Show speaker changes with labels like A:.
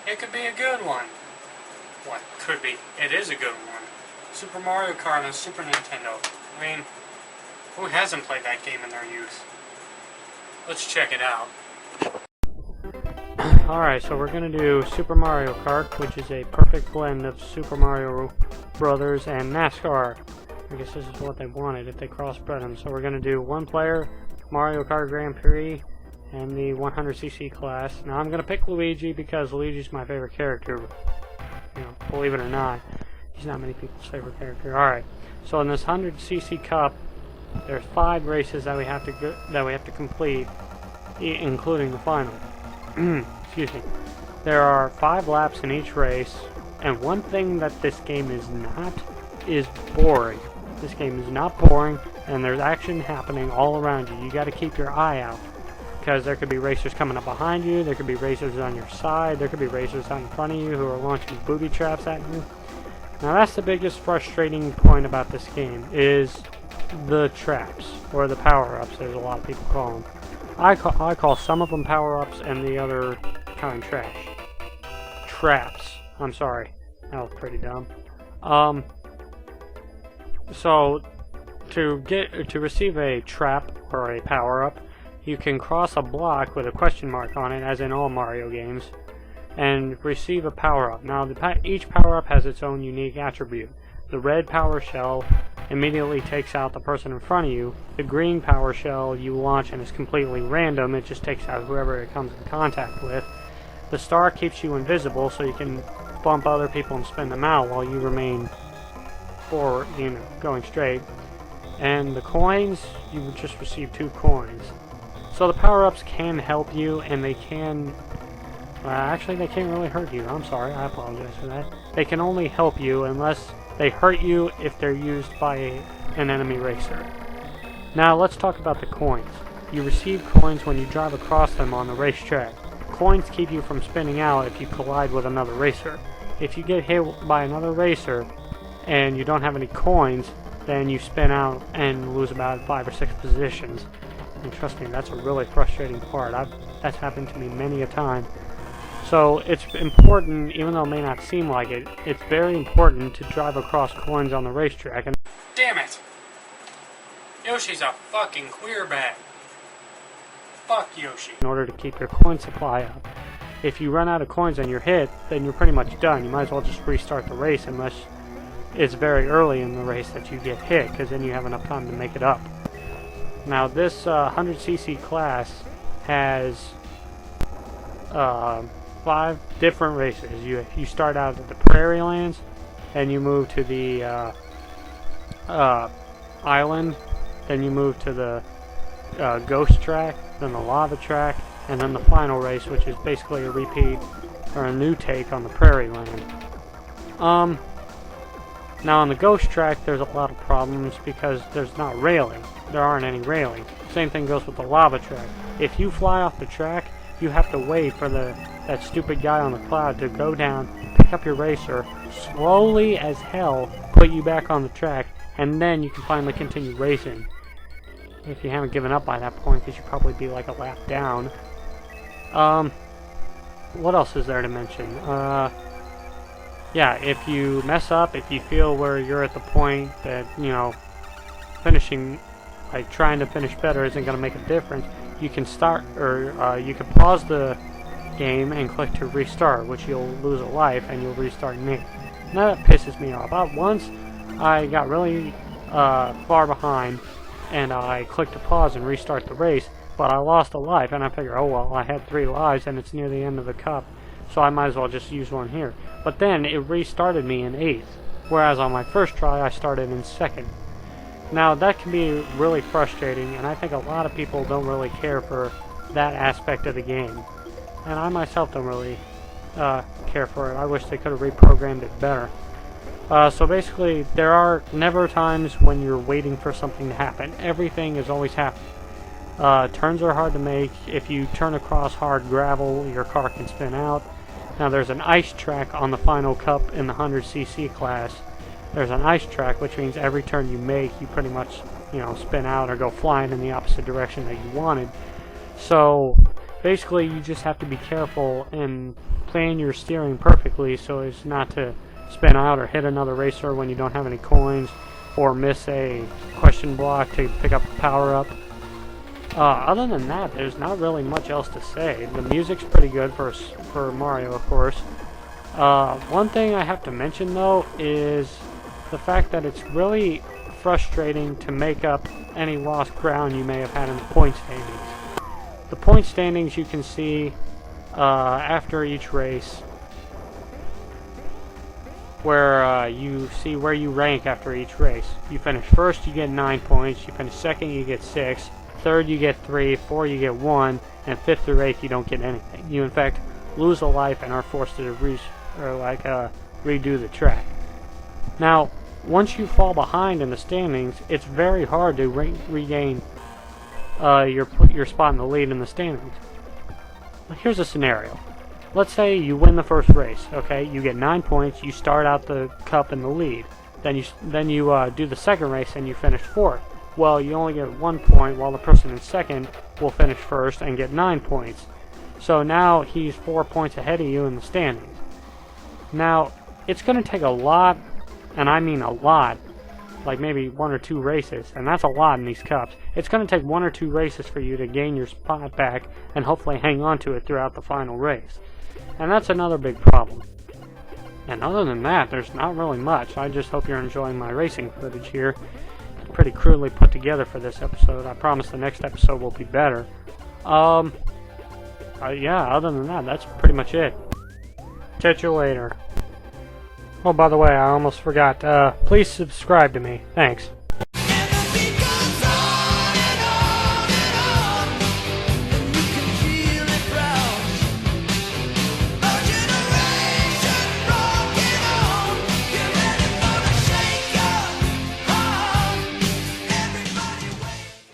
A: It could be a good one. What could be? It is a good one. Super Mario Kart on Super Nintendo. I mean, who hasn't played that game in their youth? Let's check it out. Alright, so we're going to do Super Mario Kart, which is a perfect blend of Super Mario Brothers and NASCAR. I guess this is what they wanted if they crossbred them. So we're going to do one player, Mario Kart Grand Prix, and the 100cc class. Now I'm going to pick Luigi because Luigi's my favorite character. You know, believe it or not, he's not many people's favorite character. Alright, so in this 100cc cup, there's 5 races that we have to complete, including the final. Excuse me. There are 5 laps in each race, and one thing that this game is not is boring. This game is not boring, and there's action happening all around you. You got to keep your eye out, because there could be racers coming up behind you, there could be racers on your side, there could be racers out in front of you who are launching booby traps at you. Now that's the biggest frustrating point about this game, is the traps, or the power-ups, as a lot of people call them. I call some of them power-ups and the other kind trash. Traps. I'm sorry. That was pretty dumb. So, to receive a trap or a power-up, you can cross a block with a question mark on it, as in all Mario games, and receive a power-up. Now, each power-up has its own unique attribute. The red power shell immediately takes out the person in front of you. The green power shell you launch and is completely random. It just takes out whoever it comes in contact with. The star keeps you invisible, so you can bump other people and spin them out while you remain forward, going straight. And the coins, you would just receive 2 coins. So the power-ups can help you, and they can... actually, they can't really hurt you. I'm sorry, I apologize for that. They can only help you unless they hurt you if they're used by an enemy racer. Now let's talk about the coins. You receive coins when you drive across them on the racetrack. Coins keep you from spinning out if you collide with another racer. If you get hit by another racer and you don't have any coins, then you spin out and lose about 5 or 6 positions. And trust me, that's a really frustrating part. That's happened to me many a time. So it's important, even though it may not seem like it, it's very important to drive across coins on the racetrack. And damn it! Yoshi's a fucking queer bag. Fuck Yoshi. In order to keep your coin supply up. If you run out of coins and you're hit, then you're pretty much done. You might as well just restart the race unless it's very early in the race that you get hit, because then you have enough time to make it up. Now this 100cc class has 5 different races. You start out at the Prairie Lands, and you move to the island, then you move to the ghost track, then the lava track, and then the final race, which is basically a repeat or a new take on the Prairie Land. Now on the ghost track, there's a lot of problems because there's not railing. There aren't any railing. Same thing goes with the lava track. If you fly off the track, you have to wait for that stupid guy on the cloud to go down, pick up your racer, slowly as hell put you back on the track, and then you can finally continue racing. If you haven't given up by that point, because you'd probably be like a lap down. What else is there to mention? Yeah, if you mess up, if you feel where you're at the point that, finishing, like trying to finish better isn't going to make a difference, you can start, or you can pause the game and click to restart, which you'll lose a life and you'll restart new. Now that pisses me off. About once, I got really far behind, and I clicked to pause and restart the race, but I lost a life, and I figured, oh well, I had 3 lives and it's near the end of the cup, so I might as well just use one here. But then it restarted me in 8th, whereas on my first try I started in 2nd. Now that can be really frustrating, and I think a lot of people don't really care for that aspect of the game. And I myself don't really care for it. I wish they could have reprogrammed it better. So basically, there are never times when you're waiting for something to happen. Everything is always happening. Turns are hard to make. If you turn across hard gravel, your car can spin out. Now there's an ice track on the final cup in the 100cc class, there's an ice track, which means every turn you make, you pretty much, you know, spin out or go flying in the opposite direction that you wanted. So basically, you just have to be careful in playing your steering perfectly so as not to spin out or hit another racer when you don't have any coins, or miss a question block to pick up a power-up. Other than that, there's not really much else to say. The music's pretty good for Mario, of course. One thing I have to mention, though, is the fact that it's really frustrating to make up any lost ground you may have had in the point standings. The point standings you can see after each race, where you see where you rank after each race. You finish first, you get 9 points. You finish second, you get 6. Third, you get 3. 4, you get 1. And 5th through 8th, you don't get anything. You, in fact, lose a life and are forced to redo the track. Now, once you fall behind in the standings, it's very hard to regain your spot in the lead in the standings. Here's a scenario. Let's say you win the first race, okay? You get 9 points, you start out the cup in the lead. Then you do the second race and you finish 4th. Well, you only get 1 point, while the person in second will finish first and get 9 points. So now he's 4 points ahead of you in the standings. Now, it's going to take a lot, and I mean a lot, like maybe 1 or 2 races, and that's a lot in these cups. It's going to take 1 or 2 races for you to gain your spot back and hopefully hang on to it throughout the final race. And that's another big problem. And other than that, there's not really much. I just hope you're enjoying my racing footage here. It's pretty crudely put together for this episode. I promise the next episode will be better. Yeah, other than that, that's pretty much it. Catch you later. Oh, by the way, I almost forgot. Please subscribe to me. Thanks.